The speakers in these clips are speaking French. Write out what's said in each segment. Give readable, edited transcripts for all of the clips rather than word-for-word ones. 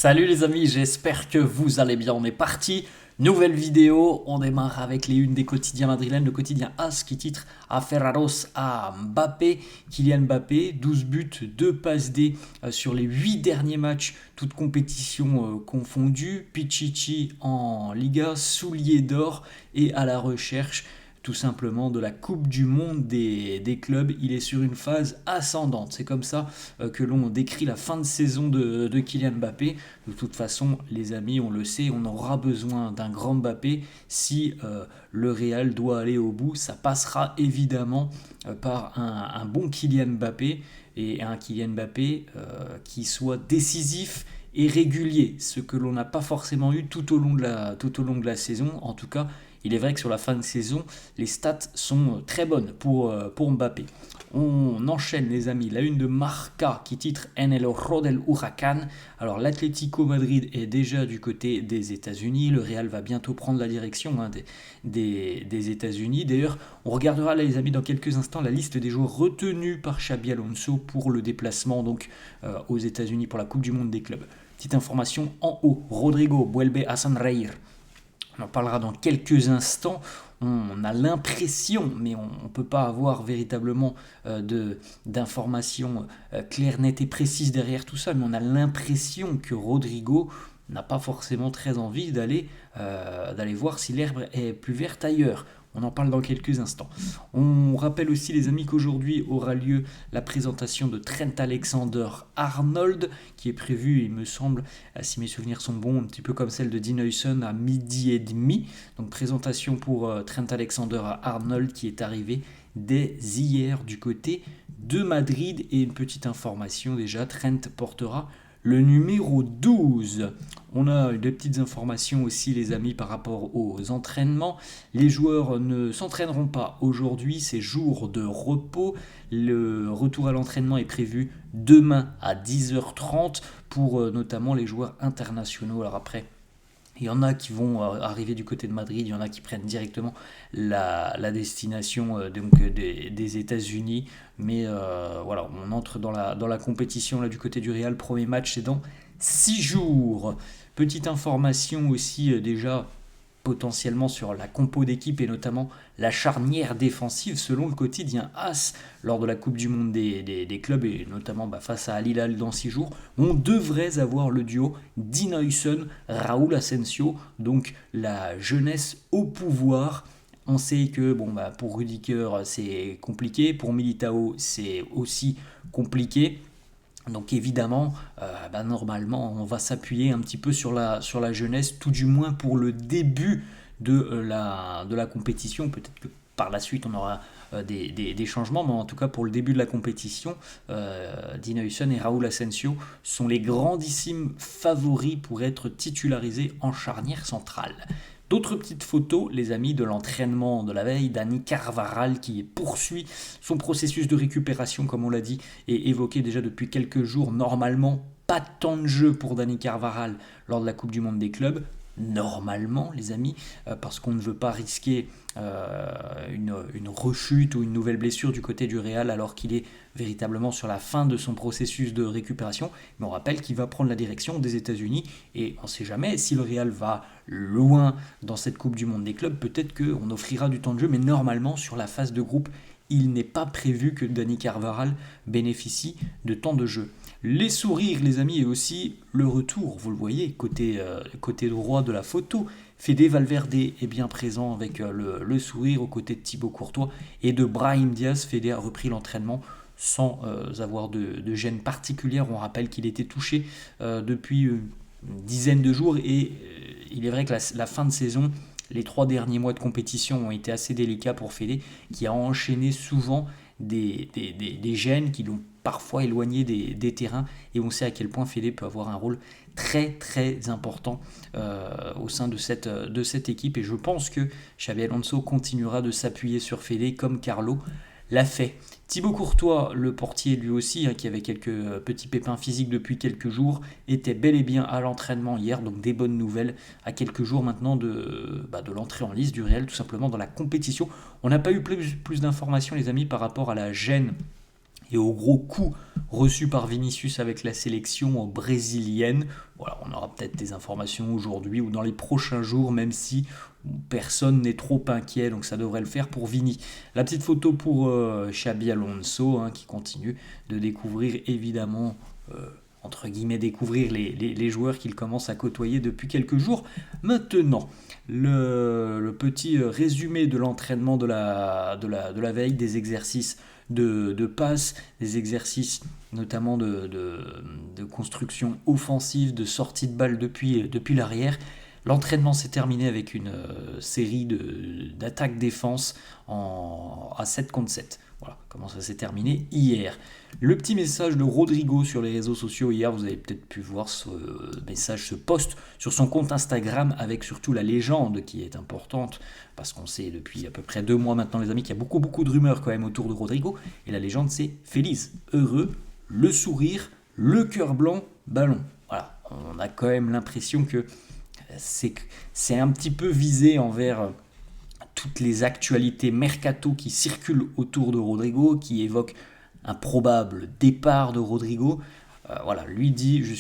Salut les amis, j'espère que vous allez bien. On est parti. Nouvelle vidéo. On démarre avec les unes des quotidiens madrilènes. Le quotidien AS qui titre Aferraros à Mbappé. Kylian Mbappé, 12 buts, 2 passes D sur les 8 derniers matchs, toutes compétitions confondues. Pichichi en Liga, soulier d'or et à la recherche tout simplement de la Coupe du Monde des clubs. Il est sur une phase ascendante. C'est comme ça que l'on décrit la fin de saison de Kylian Mbappé. De toute façon, les amis, on le sait, on aura besoin d'un grand Mbappé si le Real doit aller au bout. Ça passera évidemment par un bon Kylian Mbappé et un Kylian Mbappé qui soit décisif et régulier, ce que l'on n'a pas forcément eu tout au long de la saison. En tout cas, il est vrai que sur la fin de saison, les stats sont très bonnes pour Mbappé. On enchaîne les amis, la une de Marca qui titre En el ojo del huracán. Alors l'Atlético Madrid est déjà du côté des États-Unis, le Real va bientôt prendre la direction des États-Unis. D'ailleurs, on regardera là les amis dans quelques instants la liste des joueurs retenus par Xabi Alonso pour le déplacement donc aux États-Unis pour la Coupe du Monde des clubs. Petite information en haut, Rodrigo vuelve a sonreír. On en parlera dans quelques instants. On a l'impression, mais on ne peut pas avoir véritablement d'informations claires, nettes et précises derrière tout ça, mais on a l'impression que Rodrigo n'a pas forcément très envie d'aller voir si l'herbe est plus verte ailleurs. On en parle dans quelques instants. On rappelle aussi les amis qu'aujourd'hui aura lieu la présentation de Trent Alexander-Arnold qui est prévue, il me semble, si mes souvenirs sont bons, un petit peu comme celle de Dean Huijsen à 12h30. Donc présentation pour Trent Alexander-Arnold qui est arrivé dès hier du côté de Madrid. Et une petite information déjà, Trent portera le numéro 12. On a des petites informations aussi les amis par rapport aux entraînements. Les joueurs ne s'entraîneront pas aujourd'hui, c'est jour de repos. Le retour à l'entraînement est prévu demain à 10h30 pour notamment les joueurs internationaux. Alors après, il y en a qui vont arriver du côté de Madrid, il y en a qui prennent directement la destination des États-Unis. Mais voilà, on entre dans la compétition là, du côté du Real. Premier match, c'est dans 6 jours. Petite information aussi déjà potentiellement sur la compo d'équipe et notamment la charnière défensive selon le quotidien AS lors de la Coupe du Monde des clubs et notamment face à Al Hilal dans 6 jours. On devrait avoir le duo Dean Huijsen, Raúl Asensio, donc la jeunesse au pouvoir. On sait que pour Rudiger c'est compliqué, pour Militao c'est aussi compliqué. Donc évidemment, normalement, on va s'appuyer un petit peu sur la jeunesse, tout du moins pour le début de la compétition. Peut-être que par la suite, on aura des changements, mais en tout cas pour le début de la compétition, Dean Huijsen et Raúl Asensio sont les grandissimes favoris pour être titularisés en charnière centrale. D'autres petites photos, les amis, de l'entraînement de la veille, Dani Carvajal qui poursuit son processus de récupération, comme on l'a dit, et évoqué déjà depuis quelques jours. Normalement, pas de temps de jeu pour Dani Carvajal lors de la Coupe du Monde des clubs. Normalement, les amis, parce qu'on ne veut pas risquer une rechute ou une nouvelle blessure du côté du Real alors qu'il est véritablement sur la fin de son processus de récupération. Mais on rappelle qu'il va prendre la direction des États-Unis et on ne sait jamais si le Real va loin dans cette Coupe du Monde des clubs. Peut-être qu'on offrira du temps de jeu, mais normalement sur la phase de groupe, il n'est pas prévu que Dani Carvajal bénéficie de temps de jeu. Les sourires, les amis, et aussi le retour, vous le voyez, côté droit de la photo. Fede Valverde est bien présent avec le sourire aux côtés de Thibaut Courtois et de Brahim Diaz. Fede a repris l'entraînement sans avoir de gêne particulière. On rappelle qu'il était touché depuis une dizaine de jours et il est vrai que la fin de saison, les 3 derniers mois de compétition ont été assez délicats pour Fede, qui a enchaîné souvent des gènes qui l'ont parfois éloigné des terrains, et on sait à quel point Fede peut avoir un rôle très très important au sein de cette équipe, et je pense que Xabi Alonso continuera de s'appuyer sur Fede comme Carlo l'a fait. Thibaut Courtois, le portier lui aussi, qui avait quelques petits pépins physiques depuis quelques jours, était bel et bien à l'entraînement hier, donc des bonnes nouvelles à quelques jours maintenant de l'entrée en liste du Real, tout simplement dans la compétition. On n'a pas eu plus d'informations les amis par rapport à la gêne et au gros coup reçu par Vinicius avec la sélection brésilienne. Voilà, on aura peut-être des informations aujourd'hui ou dans les prochains jours, même si personne n'est trop inquiet, donc ça devrait le faire pour Vini. La petite photo pour Xabi Alonso, qui continue de découvrir évidemment, entre guillemets, découvrir les joueurs qu'il commence à côtoyer depuis quelques jours. Maintenant, le petit résumé de l'entraînement de la veille, des exercices de passe, des exercices notamment de construction offensive, de sortie de balle depuis l'arrière. L'entraînement s'est terminé avec une série d'attaques-défense à 7 contre 7. Voilà comment ça s'est terminé hier. Le petit message de Rodrigo sur les réseaux sociaux hier, vous avez peut-être pu voir ce message, ce post sur son compte Instagram avec surtout la légende qui est importante parce qu'on sait depuis à peu près 2 mois maintenant les amis qu'il y a beaucoup de rumeurs quand même autour de Rodrigo et la légende c'est Feliz, heureux, le sourire, le cœur blanc, ballon. Voilà, on a quand même l'impression que c'est un petit peu visé envers toutes les actualités mercato qui circulent autour de Rodrigo, qui évoquent un probable départ de Rodrigo. Voilà, lui dit je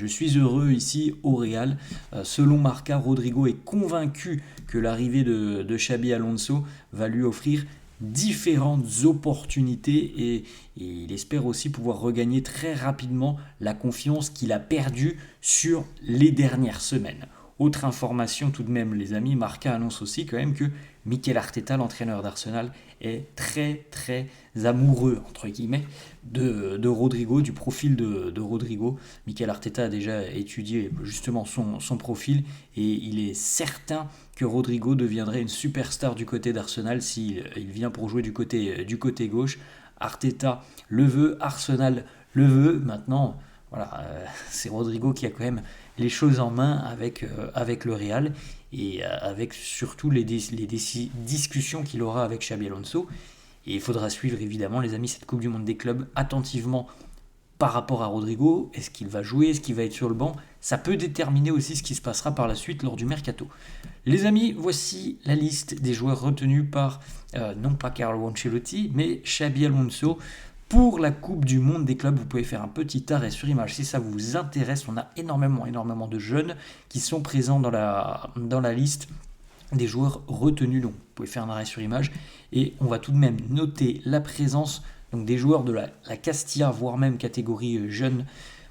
suis heureux ici au Real. Selon Marca, Rodrigo est convaincu que l'arrivée de Xabi Alonso va lui offrir différentes opportunités et il espère aussi pouvoir regagner très rapidement la confiance qu'il a perdue sur les dernières semaines. Autre information tout de même les amis, Marca annonce aussi quand même que Mikel Arteta, l'entraîneur d'Arsenal, est très très amoureux entre guillemets de Rodrigo, du profil de Rodrigo. Mikel Arteta a déjà étudié justement son profil et il est certain que Rodrigo deviendrait une superstar du côté d'Arsenal s'il vient pour jouer du côté gauche. Arteta le veut, Arsenal le veut. Maintenant, voilà, c'est Rodrigo qui a quand même les choses en main avec le Real et avec surtout les discussions qu'il aura avec Xabi Alonso. Et il faudra suivre évidemment les amis cette Coupe du Monde des clubs attentivement par rapport à Rodrigo. Est-ce qu'il va jouer, est-ce qu'il va être sur le banc? Ça peut déterminer aussi ce qui se passera par la suite lors du mercato. Les amis, voici la liste des joueurs retenus par non pas Carlo Ancelotti mais Xabi Alonso. Pour la Coupe du Monde des clubs, vous pouvez faire un petit arrêt sur image si ça vous intéresse. On a énormément de jeunes qui sont présents dans la liste des joueurs retenus. Donc, vous pouvez faire un arrêt sur image et on va tout de même noter la présence donc, des joueurs de la Castilla, voire même catégorie jeune.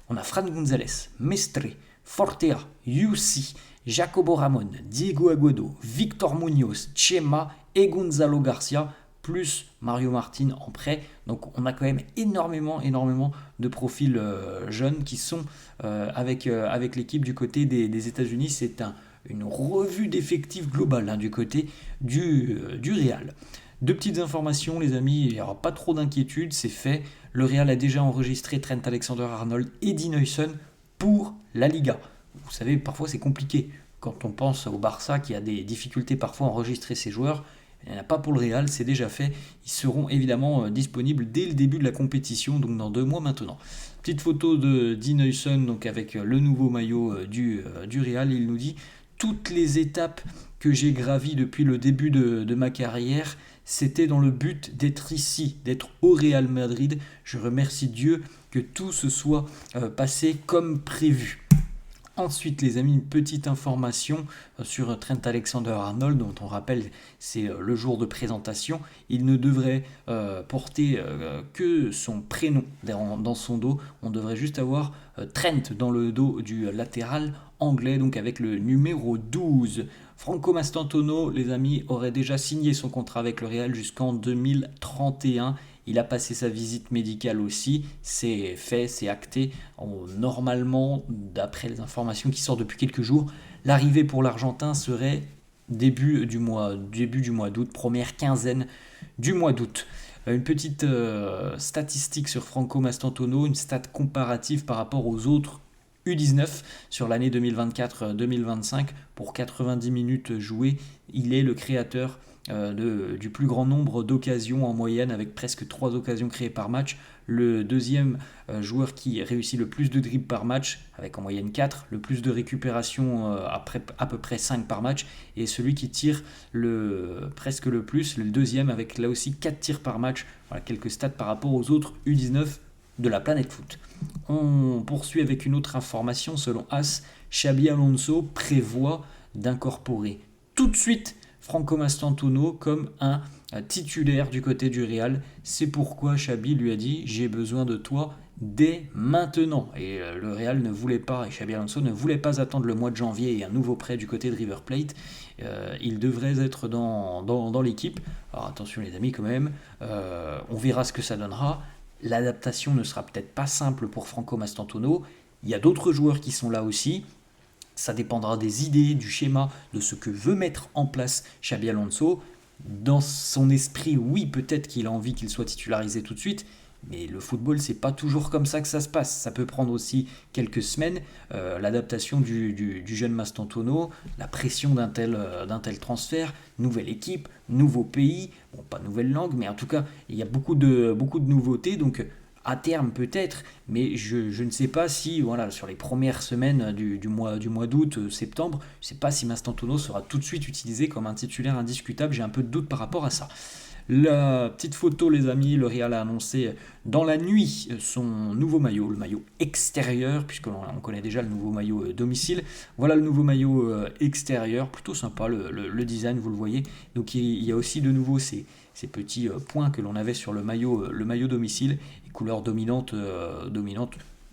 On a Fran González, Mestre, Fortea, Yussi, Jacobo Ramon, Diego Aguado, Victor Muñoz, Chema et Gonzalo Garcia, plus Mario Martin en prêt. Donc on a quand même énormément de profils jeunes qui sont avec l'équipe du côté des États-Unis. C'est une revue d'effectifs globale du côté du Real. Deux petites informations les amis, il n'y aura pas trop d'inquiétude, c'est fait. Le Real a déjà enregistré Trent Alexander-Arnold et Dean Huijsen pour la Liga. Vous savez, parfois c'est compliqué. Quand on pense au Barça qui a des difficultés parfois à enregistrer ses joueurs, il n'y en a pas pour le Real, c'est déjà fait. Ils seront évidemment disponibles dès le début de la compétition, donc dans 2 mois maintenant. Petite photo de Dean Huijsen, donc avec le nouveau maillot du Real. Il nous dit « Toutes les étapes que j'ai gravies depuis le début de ma carrière, c'était dans le but d'être ici, d'être au Real Madrid. Je remercie Dieu que tout se soit passé comme prévu. » Ensuite, les amis, une petite information sur Trent Alexander-Arnold, dont on rappelle c'est le jour de présentation. Il ne devrait porter que son prénom dans son dos. On devrait juste avoir Trent dans le dos du latéral anglais, donc avec le numéro 12. Franco Mastantuono, les amis, aurait déjà signé son contrat avec le Real jusqu'en 2031. Il a passé sa visite médicale aussi, c'est fait, c'est acté. Normalement, d'après les informations qui sortent depuis quelques jours, l'arrivée pour l'Argentin serait début du mois d'août, première quinzaine du mois d'août. Une petite statistique sur Franco Mastantuono, une stat comparative par rapport aux autres U19 sur l'année 2024-2025. Pour 90 minutes jouées, il est le créateur du plus grand nombre d'occasions en moyenne, avec presque 3 occasions créées par match. Le deuxième joueur qui réussit le plus de dribbles par match, avec en moyenne 4, le plus de récupérations après à peu près 5 par match, et celui qui tire presque le plus, le deuxième avec là aussi 4 tirs par match. Voilà quelques stats par rapport aux autres U19 de la planète foot. On poursuit avec une autre information. Selon AS, Xabi Alonso prévoit d'incorporer tout de suite Franco Mastantuono comme un titulaire du côté du Real. C'est pourquoi Xabi lui a dit « J'ai besoin de toi dès maintenant ». Et le Real ne voulait pas, et Xabi Alonso ne voulait pas attendre le mois de janvier et un nouveau prêt du côté de River Plate. Il devrait être dans l'équipe. Alors attention les amis quand même, on verra ce que ça donnera. L'adaptation ne sera peut-être pas simple pour Franco Mastantuono. Il y a d'autres joueurs qui sont là aussi. Ça dépendra des idées, du schéma, de ce que veut mettre en place Xabi Alonso. Dans son esprit, oui, peut-être qu'il a envie qu'il soit titularisé tout de suite, mais le football, c'est pas toujours comme ça que ça se passe. Ça peut prendre aussi quelques semaines. L'adaptation du jeune Mastantuono, la pression d'un tel transfert, nouvelle équipe, nouveau pays, bon, pas nouvelle langue, mais en tout cas, il y a beaucoup de nouveautés, donc à terme peut-être, mais je ne sais pas si, voilà, sur les premières semaines du mois d'août, septembre, je ne sais pas si Mastantuono sera tout de suite utilisé comme un titulaire indiscutable, j'ai un peu de doute par rapport à ça. La petite photo, les amis, le Real a annoncé dans la nuit son nouveau maillot, le maillot extérieur, puisqu'on connaît déjà le nouveau maillot domicile. Voilà le nouveau maillot extérieur, plutôt sympa le design, vous le voyez. Donc il y a aussi de nouveau ces petits points que l'on avait sur le maillot domicile, et couleur dominante,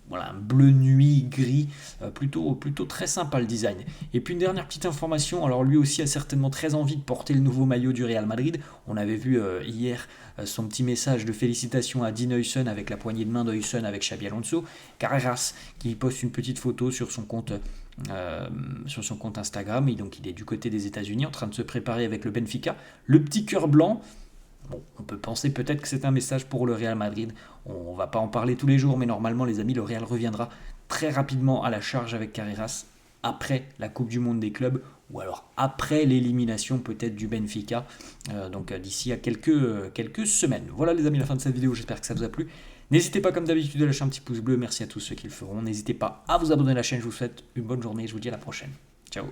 voilà, un bleu nuit gris, plutôt très sympa le design. Et puis une dernière petite information, alors lui aussi a certainement très envie de porter le nouveau maillot du Real Madrid. On avait vu hier son petit message de félicitations à Dean Huijsen avec la poignée de main d'Huijsen avec Xabi Alonso. Carreras qui poste une petite photo sur son compte Instagram, et donc il est du côté des États-Unis en train de se préparer avec le Benfica. Le petit cœur blanc. Bon, on peut penser peut-être que c'est un message pour le Real Madrid. On ne va pas en parler tous les jours, mais normalement, les amis, le Real reviendra très rapidement à la charge avec Carreras après la Coupe du Monde des clubs, ou alors après l'élimination peut-être du Benfica, donc d'ici à quelques semaines. Voilà les amis, la fin de cette vidéo, j'espère que ça vous a plu. N'hésitez pas comme d'habitude à lâcher un petit pouce bleu, merci à tous ceux qui le feront. N'hésitez pas à vous abonner à la chaîne, je vous souhaite une bonne journée, je vous dis à la prochaine. Ciao.